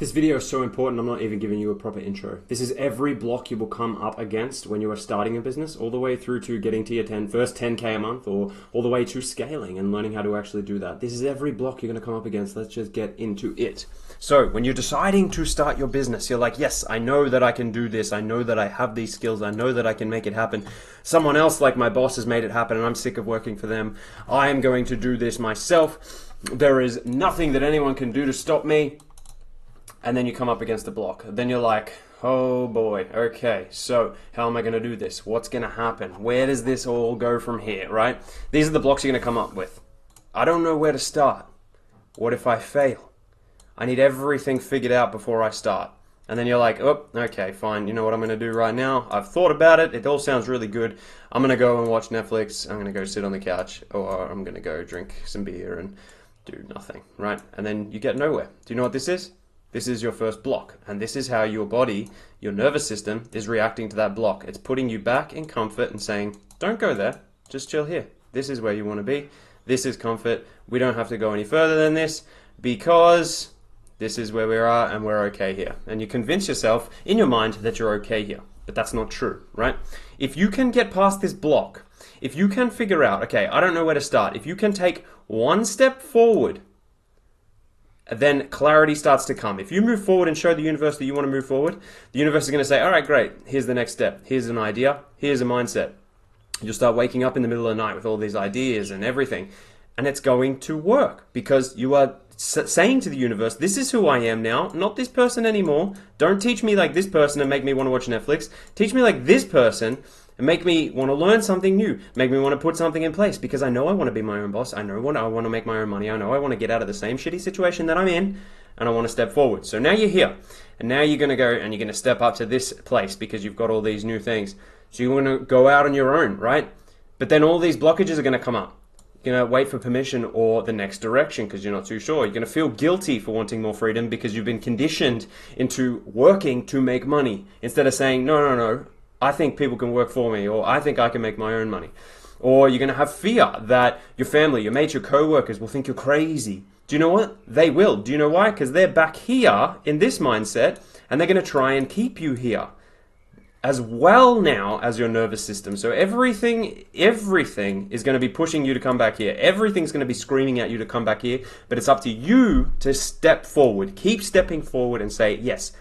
This video is so important, I'm not even giving you a proper intro. This is every block you will come up against when you are starting a business, all the way through to getting to your first 10K a month, or all the way to scaling and learning how to actually do that. This is every block you're going to come up against. Let's just get into it. So when you're deciding to start your business, you're like, yes, I know that I can do this. I know that I have these skills. I know that I can make it happen. Someone else, like my boss, has made it happen and I'm sick of working for them. I am going to do this myself. There is nothing that anyone can do to stop me. And then you come up against a block. Then you're like, oh boy, okay, so how am I going to do this? What's going to happen? Where does this all go from here, right? These are the blocks you're going to come up with. I don't know where to start. What if I fail? I need everything figured out before I start. And then you're like, oh, okay, fine. You know what I'm going to do right now? I've thought about it. It all sounds really good. I'm going to go and watch Netflix. I'm going to go sit on the couch, or I'm going to go drink some beer and do nothing, right? And then you get nowhere. Do you know what this is? This is your first block, and this is how your body, your nervous system, is reacting to that block. It's putting you back in comfort and saying, don't go there, just chill here. This is where you want to be. This is comfort. We don't have to go any further than this because this is where we are and we're okay here. And you convince yourself in your mind that you're okay here, but that's not true, right? If you can get past this block, if you can figure out, okay, I don't know where to start. If you can take one step forward, then clarity starts to come. If you move forward and show the universe that you want to move forward, the universe is going to say, all right, great, here's the next step. Here's an idea. Here's a mindset. You'll start waking up in the middle of the night with all these ideas and everything. And it's going to work because you are saying to the universe, this is who I am now, not this person anymore. Don't teach me like this person and make me want to watch Netflix. Teach me like this person and make me want to learn something new. Make me want to put something in place because I know I want to be my own boss. I know I want to make my own money. I know I want to get out of the same shitty situation that I'm in, and I want to step forward. So now you're here, and now you're going to go and you're going to step up to this place because you've got all these new things. So you want to go out on your own, right? But then all these blockages are going to come up. You're going to wait for permission or the next direction because you're not too sure. You're going to feel guilty for wanting more freedom because you've been conditioned into working to make money instead of saying, no, I think people can work for me, or I think I can make my own money. Or you're going to have fear that your family, your mates, your co-workers will think you're crazy. Do you know what? They will. Do you know why? Because they're back here in this mindset, and they're going to try and keep you here as well now as your nervous system. So everything is going to be pushing you to come back here. Everything's going to be screaming at you to come back here, but it's up to you to step forward. Keep stepping forward and say, yes,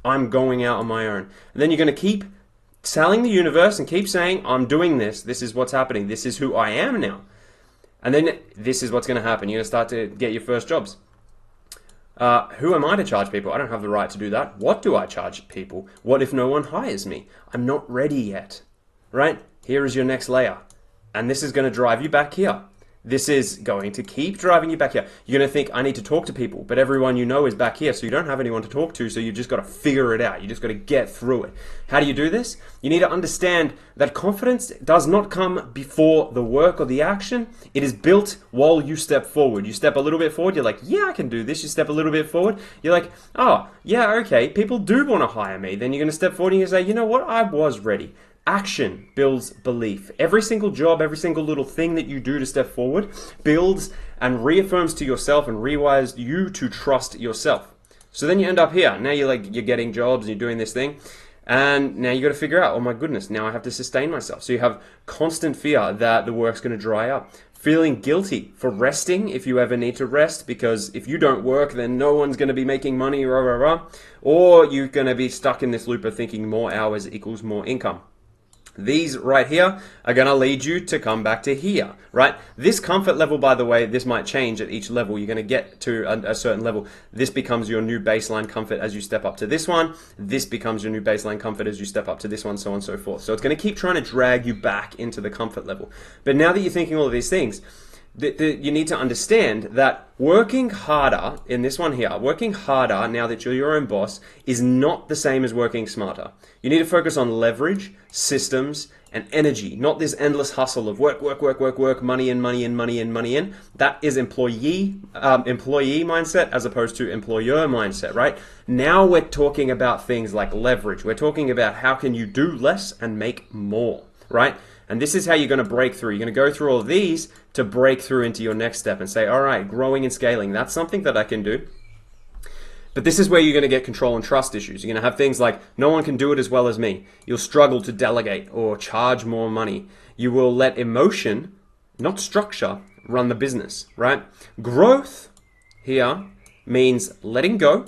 I'm going out on my own. And then you're going to keep telling the universe and keep saying, I'm doing this. This is what's happening. This is who I am now. And then this is what's going to happen. You're going to start to get your first jobs. Who am I to charge people? I don't have the right to do that. What do I charge people? What if no one hires me? I'm not ready yet, right? Here is your next layer. And this is going to drive you back here. This is going to keep driving you back here. You're going to think, I need to talk to people, but everyone you know is back here, so you don't have anyone to talk to, so you've just got to figure it out. You just got to get through it. How do you do this? You need to understand that confidence does not come before the work or the action. It is built while you step forward. You step a little bit forward, you're like, yeah, I can do this. You step a little bit forward, you're like, oh, yeah, okay, people do want to hire me. Then you're going to step forward and you say, you know what, I was ready. Action builds belief. Every single job, every single little thing that you do to step forward builds and reaffirms to yourself and rewires you to trust yourself. So then you end up here. Now you're getting jobs and you're doing this thing. And now you got to figure out, oh my goodness, now I have to sustain myself. So you have constant fear that the work's going to dry up. Feeling guilty for resting if you ever need to rest, because if you don't work, then no one's going to be making money, rah, rah, rah. Or you're going to be stuck in this loop of thinking more hours equals more income. These right here are going to lead you to come back to here, right? This comfort level, by the way, this might change at each level. You're going to get to a certain level. This becomes your new baseline comfort as you step up to this one. This becomes your new baseline comfort as you step up to this one, so on and so forth. So it's going to keep trying to drag you back into the comfort level. But now that you're thinking all of these things, you need to understand that working harder in this one here, working harder now that you're your own boss is not the same as working smarter. You need to focus on leverage, systems, and energy, not this endless hustle of work, money in, money in, money in, money in. That is employee mindset as opposed to employer mindset, right? Now we're talking about things like leverage. We're talking about how can you do less and make more, right? And this is how you're going to break through. You're going to go through all of these to break through into your next step and say, all right, growing and scaling, that's something that I can do. But this is where you're going to get control and trust issues. You're going to have things like, no one can do it as well as me. You'll struggle to delegate or charge more money. You will let emotion, not structure, run the business, right? Growth here means letting go.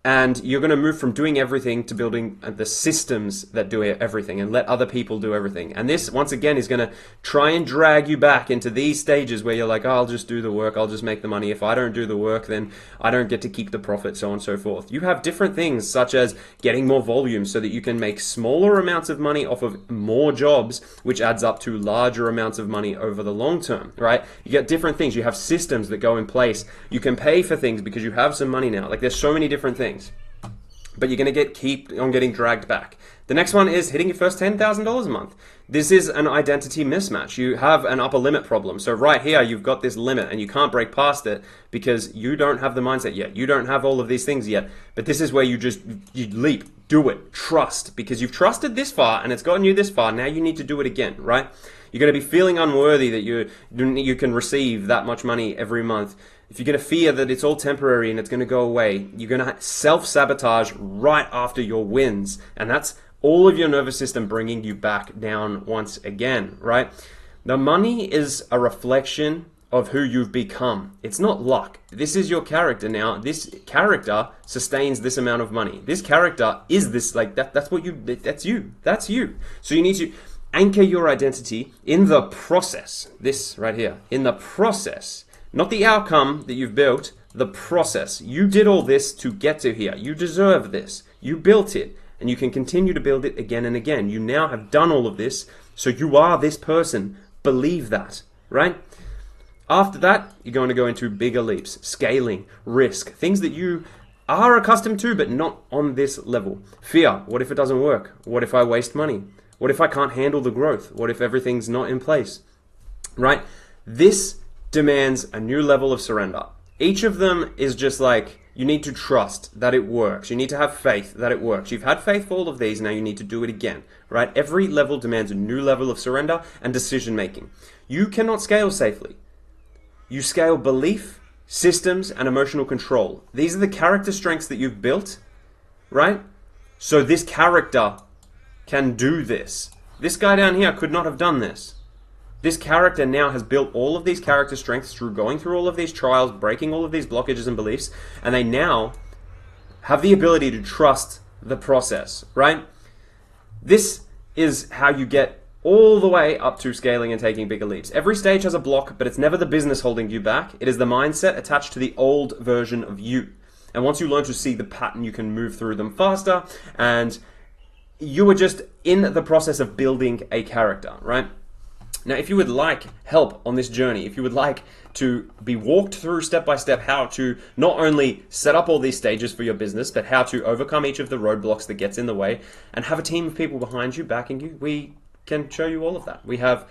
And you're going to move from doing everything to building the systems that do everything and let other people do everything. And this, once again, is going to try and drag you back into these stages where you're like, oh, I'll just do the work. I'll just make the money. If I don't do the work, then I don't get to keep the profit, so on and so forth. You have different things such as getting more volume so that you can make smaller amounts of money off of more jobs, which adds up to larger amounts of money over the long term, right? You get different things. You have systems that go in place. You can pay for things because you have some money now. Like, there's so many different things. But you're going to keep on getting dragged back. The next one is hitting your first $10,000 a month. This is an identity mismatch. You have an upper limit problem. So right here, you've got this limit and you can't break past it because you don't have the mindset yet. You don't have all of these things yet. But this is where you leap, do it, trust, because you've trusted this far and it's gotten you this far. Now you need to do it again, right? You're going to be feeling unworthy that you can receive that much money every month. If you're going to fear that it's all temporary and it's going to go away, you're going to self-sabotage right after your wins. And that's all of your nervous system bringing you back down once again, right? The money is a reflection of who you've become. It's not luck. This is your character now. This character sustains this amount of money. This character is this, like, that's you. That's you. So you need to anchor your identity in the process. This right here, in the process. Not the outcome that you've built, the process. You did all this to get to here. You deserve this. You built it, and you can continue to build it again and again. You now have done all of this, so you are this person. Believe that, right? After that, you're going to go into bigger leaps, scaling, risk, things that you are accustomed to, but not on this level. Fear. What if it doesn't work? What if I waste money? What if I can't handle the growth? What if everything's not in place, right? This demands a new level of surrender. Each of them is just like, you need to trust that it works. You need to have faith that it works. You've had faith for all of these, now you need to do it again, right? Every level demands a new level of surrender and decision making. You cannot scale safely. You scale belief, systems, and emotional control. These are the character strengths that you've built, right? So this character can do this. This guy down here could not have done this. This character now has built all of these character strengths through going through all of these trials, breaking all of these blockages and beliefs, and they now have the ability to trust the process, right? This is how you get all the way up to scaling and taking bigger leaps. Every stage has a block, but it's never the business holding you back. It is the mindset attached to the old version of you. And once you learn to see the pattern, you can move through them faster, and you are just in the process of building a character, right? Now, if you would like help on this journey, if you would like to be walked through step by step how to not only set up all these stages for your business, but how to overcome each of the roadblocks that gets in the way and have a team of people behind you, backing you, we can show you all of that. We have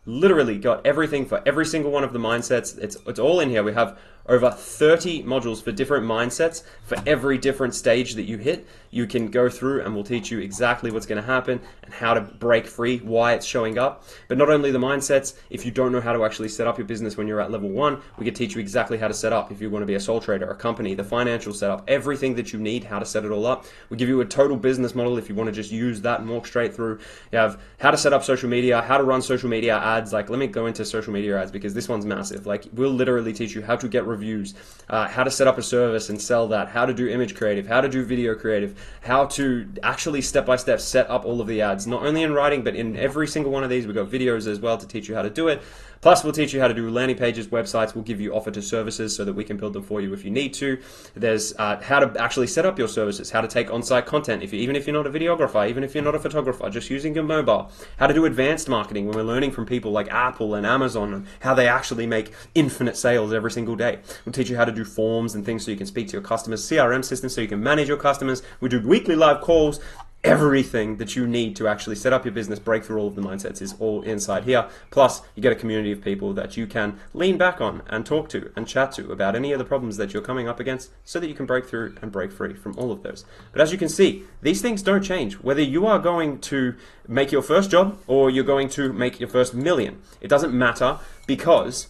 literally got everything for every single one of the mindsets. It's all in here. We have over 30 modules for different mindsets for every different stage that you hit. You can go through and we'll teach you exactly what's going to happen and how to break free, why it's showing up. But not only the mindsets, if you don't know how to actually set up your business when you're at level 1, we can teach you exactly how to set up if you want to be a sole trader, a company, the financial setup, everything that you need, how to set it all up. We give you a total business model if you want to just use that and walk straight through. You have how to set up social media, how to run social media ads. Like, let me go into social media ads because this one's massive. Like, we'll literally teach you how to get reviews, how to set up a service and sell that, how to do image creative, how to do video creative, how to actually step-by-step set up all of the ads, not only in writing, but in every single one of these. We've got videos as well to teach you how to do it. Plus, we'll teach you how to do landing pages, websites. We'll give you offer to services so that we can build them for you if you need to. There's how to actually set up your services, how to take on-site content, even if you're not a videographer, even if you're not a photographer, just using your mobile. How to do advanced marketing when we're learning from people like Apple and Amazon and how they actually make infinite sales every single day. We'll teach you how to do forms and things so you can speak to your customers, CRM systems so you can manage your customers. We do weekly live calls. Everything that you need to actually set up your business, break through all of the mindsets is all inside here. Plus, you get a community of people that you can lean back on and talk to and chat to about any of the problems that you're coming up against so that you can break through and break free from all of those. But as you can see, these things don't change. Whether you are going to make your first job or you're going to make your first million, it doesn't matter because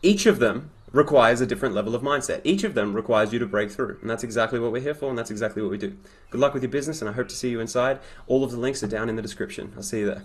each of them requires a different level of mindset. Each of them requires you to break through. And that's exactly what we're here for, and that's exactly what we do. Good luck with your business, and I hope to see you inside. All of the links are down in the description. I'll see you there.